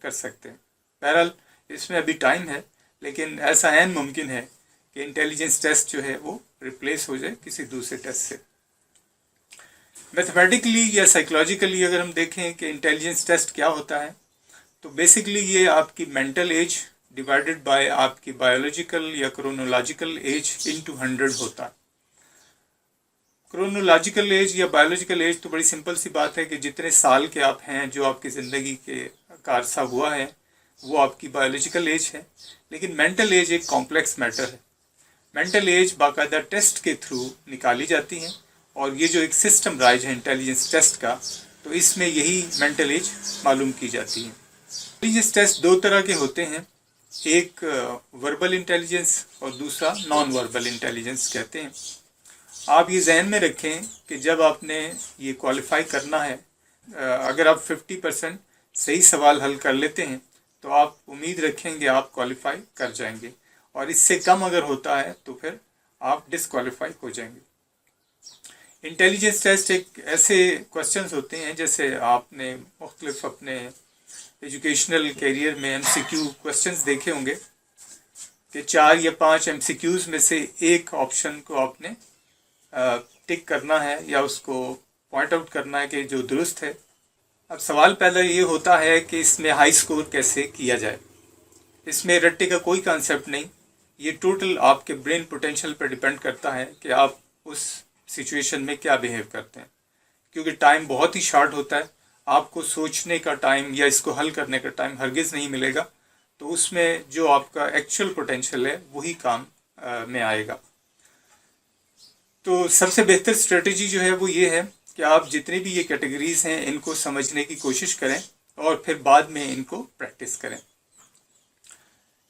کر سکتے ہیں. بہرحال اس میں ابھی ٹائم ہے، لیکن ایسا عین ممکن ہے کہ انٹیلیجنس ٹیسٹ جو ہے وہ ریپلیس ہو جائے کسی دوسرے ٹیسٹ سے. میتھمیٹیکلی یا سائیکولوجیکلی اگر ہم دیکھیں کہ انٹیلیجنس ٹیسٹ کیا ہوتا ہے، تو بیسکلی یہ آپ کی مینٹل ایج ڈیوائڈیڈ بائی آپ کی بایولوجیکل یا کرونولوجیکل ایج انٹو 100 ہوتا ہے. کرونولوجیکل ایج یا بایولوجیکل ایج تو بڑی سمپل سی بات ہے کہ جتنے سال کے آپ ہیں، جو آپ کی زندگی کے کا عرصہ ہوا ہے، وہ آپ کی بایولوجیکل ایج ہے. لیکن مینٹل ایج ایک کمپلیکس میٹر ہے. مینٹل ایج باقاعدہ ٹیسٹ کے تھرو نکالی جاتی ہیں، اور یہ جو ایک سسٹم رائج ہے انٹیلیجنس ٹیسٹ کا، تو اس میں یہی مینٹل ایج معلوم کی جاتی ہے. انٹیلیجنس ٹیسٹ دو طرح کے ہوتے ہیں، ایک وربل انٹیلیجنس اور دوسرا نان وربل انٹیلیجنس کہتے ہیں. آپ یہ ذہن میں رکھیں کہ جب آپ نے یہ کوالیفائی کرنا ہے، اگر آپ 50% صحیح سوال حل کر لیتے ہیں تو آپ امید رکھیں گے آپ کوالیفائی کر جائیں گے، اور اس سے کم اگر ہوتا ہے تو پھر آپ ڈسکوالیفائی ہو جائیں گے. انٹیلیجنس ٹیسٹ ایک ایسے کوسچنز ہوتے ہیں، جیسے آپ نے مختلف اپنے ایجوکیشنل کیریئر میں ایم سی کیو کوسچنز دیکھے ہوں گے کہ 4 یا 5 ایم سی کیوز میں سے ایک آپشن کو آپ نے ٹک کرنا ہے یا اس کو پوائنٹ آؤٹ کرنا ہے کہ جو درست ہے. اب سوال پیدا یہ ہوتا ہے کہ اس میں ہائی سکور کیسے کیا جائے. اس میں رٹے کا کوئی کانسیپٹ نہیں، یہ ٹوٹل آپ کے برین پوٹینشیل پر ڈیپینڈ کرتا ہے کہ آپ اس سچویشن میں کیا بیہیو کرتے ہیں. کیونکہ ٹائم بہت ہی شارٹ ہوتا ہے، آپ کو سوچنے کا ٹائم یا اس کو حل کرنے کا ٹائم ہرگز نہیں ملے گا. تو اس میں جو آپ کا ایکچوئل پوٹینشیل ہے وہی کام میں آئے گا. تو سب سے بہتر اسٹریٹجی جو ہے وہ یہ ہے کہ آپ جتنی بھی یہ کیٹیگریز ہیں ان کو سمجھنے کی کوشش کریں اور پھر بعد میں ان کو پریکٹس کریں.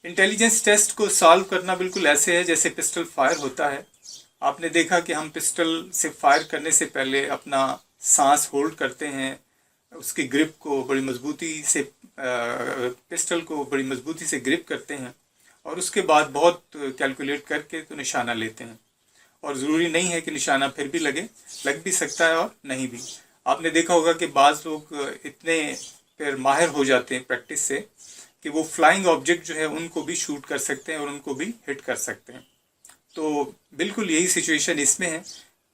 انٹیلیجنس ٹیسٹ کو سالو کرنا بالکل ایسے ہے جیسے پسٹل فائر ہوتا ہے. آپ نے دیکھا کہ ہم پسٹل سے فائر کرنے سے پہلے اپنا سانس ہولڈ کرتے ہیں، اس کی گرپ کو بڑی مضبوطی سے پسٹل کو بڑی مضبوطی سے گرپ کرتے ہیں، اور اس کے بعد بہت کیلکولیٹ کر کے تو نشانہ لیتے ہیں. اور ضروری نہیں ہے کہ نشانہ پھر بھی لگ بھی سکتا ہے اور نہیں بھی. آپ نے دیکھا ہوگا کہ بعض لوگ اتنے پھر ماہر ہو جاتے ہیں پریکٹس سے کہ وہ فلائنگ آبجیکٹ جو ہے ان کو بھی شوٹ کر سکتے ہیں اور ان کو بھی ہٹ کر سکتے ہیں. تو بالکل یہی سچویشن اس میں ہے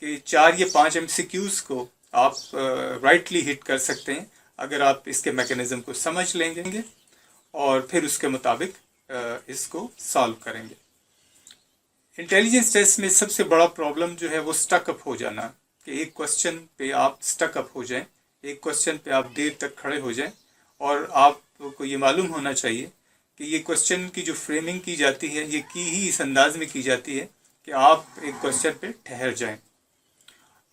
کہ 4 یا 5 ایم سی کیوز کو آپ رائٹلی ہٹ کر سکتے ہیں اگر آپ اس کے میکینزم کو سمجھ لیں گے اور پھر اس کے مطابق اس کو سالو کریں گے. انٹیلیجنس ٹیسٹ میں سب سے بڑا پرابلم جو ہے وہ سٹک اپ ہو جانا، کہ ایک کوسچن پہ آپ سٹک اپ ہو جائیں، ایک کوسچن پہ آپ دیر تک کھڑے ہو جائیں، اور آپ کو یہ معلوم ہونا چاہیے کہ یہ کوسچن کی جو فریمنگ کی جاتی ہے یہ کی ہی اس انداز میں کی جاتی ہے کہ آپ ایک کوسچن پہ ٹھہر جائیں.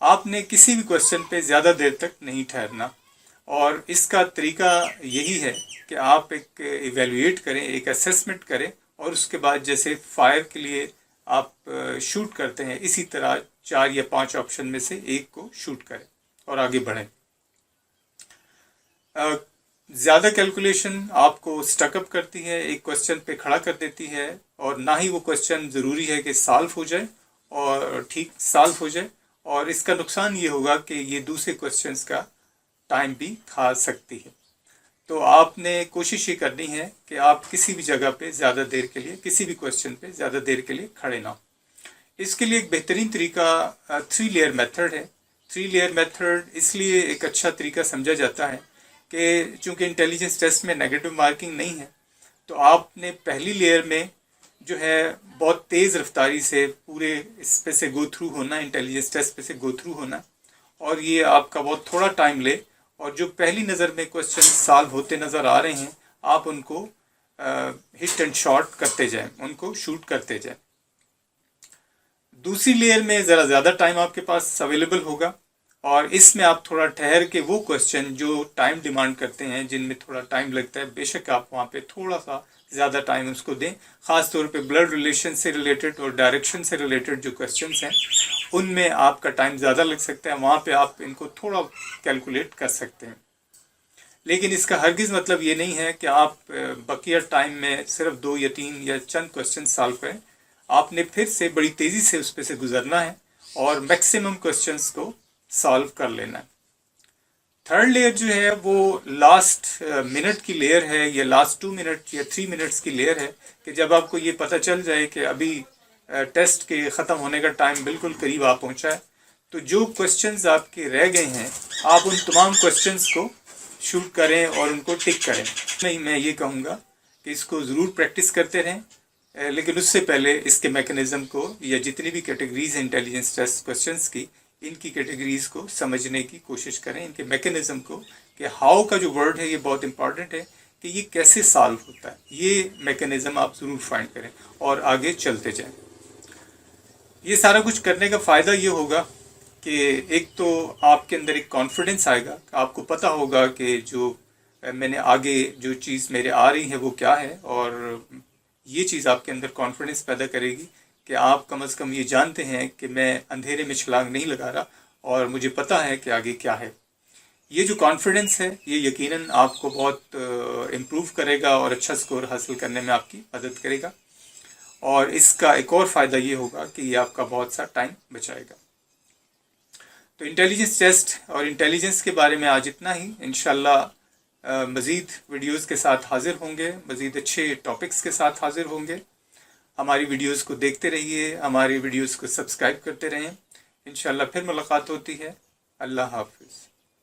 آپ نے کسی بھی کوسچن پہ زیادہ دیر تک نہیں ٹھہرنا، اور اس کا طریقہ یہی ہے کہ آپ ایک ایویلویٹ کریں، ایک اسیسمنٹ کریں، اور اس کے بعد جیسے فائر کے لیے آپ شوٹ کرتے ہیں اسی طرح 4 یا 5 آپشن میں سے ایک کو شوٹ کریں اور آگے بڑھیں. زیادہ کیلکولیشن آپ کو سٹک اپ کرتی ہے، ایک کوسچن پہ کھڑا کر دیتی ہے، اور نہ ہی وہ کوسچن ضروری ہے کہ سالو ہو جائے اور ٹھیک سالو ہو جائے. اور اس کا نقصان یہ ہوگا کہ یہ دوسرے کوسچنز کا ٹائم بھی کھا سکتی ہے. تو آپ نے کوشش یہ کرنی ہے کہ آپ کسی بھی جگہ پہ زیادہ دیر کے لیے، کسی بھی کوسچن پہ زیادہ دیر کے لیے کھڑے نہ ہوں. اس کے لیے ایک بہترین طریقہ 3 لیئر میتھڈ ہے. 3 لیئر میتھڈ اس لیے ایک اچھا طریقہ سمجھا جاتا ہے کہ چونکہ انٹیلیجنس ٹیسٹ میں نیگیٹو مارکنگ نہیں ہے، تو آپ نے پہلی لیئر میں جو ہے بہت تیز رفتاری سے پورے اس پہ سے گو تھرو ہونا، انٹیلیجنس ٹیسٹ پہ سے گو تھرو ہونا، اور یہ آپ کا بہت تھوڑا ٹائم لے، اور جو پہلی نظر میں کوسچن سالو ہوتے نظر آ رہے ہیں آپ ان کو ہٹ اینڈ شارٹ کرتے جائیں، ان کو شوٹ کرتے جائیں. دوسری لیئر میں ذرا زیادہ ٹائم آپ کے پاس اویلیبل ہوگا، اور اس میں آپ تھوڑا ٹھہر کے وہ کوسچن جو ٹائم ڈیمانڈ کرتے ہیں، جن میں تھوڑا ٹائم لگتا ہے، بے شک آپ وہاں پہ تھوڑا سا زیادہ ٹائم اس کو دیں. خاص طور پہ بلڈ ریلیشن سے ریلیٹڈ اور ڈائریکشن سے ریلیٹڈ جو کوسچنس ہیں ان میں آپ کا ٹائم زیادہ لگ سکتا ہے، وہاں پہ آپ ان کو تھوڑا کیلکولیٹ کر سکتے ہیں. لیکن اس کا ہرگز مطلب یہ نہیں ہے کہ آپ بقیہ ٹائم میں صرف 2 یا 3 یا چند کوسچن سالو کریں. آپ نے پھر سے بڑی تیزی سے اس پہ سے گزرنا ہے اور میکسیمم کوسچنس کو سالو کر لینا ہے. تھرڈ لیئر جو ہے وہ لاسٹ منٹ کی لیئر ہے، یا لاسٹ 2 منٹ یا 3 منٹس کی لیئر ہے، کہ جب آپ کو یہ پتہ چل جائے کہ ابھی ٹیسٹ کے ختم ہونے کا ٹائم بالکل قریب آ پہنچا ہے، تو جو کوسچنز آپ کے رہ گئے ہیں آپ ان تمام کوسچنز کو شوٹ کریں اور ان کو ٹک کریں. نہیں، میں یہ کہوں گا کہ اس کو ضرور پریکٹس کرتے رہیں، لیکن اس سے پہلے اس کے میکنزم کو، یا جتنی بھی کیٹیگریز ہیں انٹیلیجنس ٹیسٹ کوسچنز کی، ان کی کیٹیگریز کو سمجھنے کی کوشش کریں، ان کے میکنزم کو، کہ ہاؤ کا جو ورڈ ہے یہ بہت امپورٹنٹ ہے، کہ یہ کیسے سالو ہوتا ہے. یہ میکنزم آپ ضرور فائنڈ کریں اور آگے چلتے جائیں. یہ سارا کچھ کرنے کا فائدہ یہ ہوگا کہ ایک تو آپ کے اندر ایک کانفیڈنس آئے گا، کہ آپ کو پتہ ہوگا کہ جو میں نے آگے جو چیز میرے آ رہی ہے وہ کیا ہے، اور یہ چیز آپ کے اندر کانفیڈنس پیدا کرے گی کہ آپ کم از کم یہ جانتے ہیں کہ میں اندھیرے میں چھلانگ نہیں لگا رہا، اور مجھے پتہ ہے کہ آگے کیا ہے. یہ جو کانفیڈنس ہے یہ یقیناً آپ کو بہت امپروو کرے گا اور اچھا سکور حاصل کرنے میں آپ کی مدد کرے گا. اور اس کا ایک اور فائدہ یہ ہوگا کہ یہ آپ کا بہت سا ٹائم بچائے گا. تو انٹیلیجنس ٹیسٹ اور انٹیلیجنس کے بارے میں آج اتنا ہی. انشاءاللہ مزید ویڈیوز کے ساتھ حاضر ہوں گے، مزید اچھے ٹاپکس کے ساتھ حاضر ہوں گے. ہماری ویڈیوز کو دیکھتے رہیے، ہماری ویڈیوز کو سبسکرائب کرتے رہیں. انشاءاللہ پھر ملاقات ہوتی ہے. اللہ حافظ.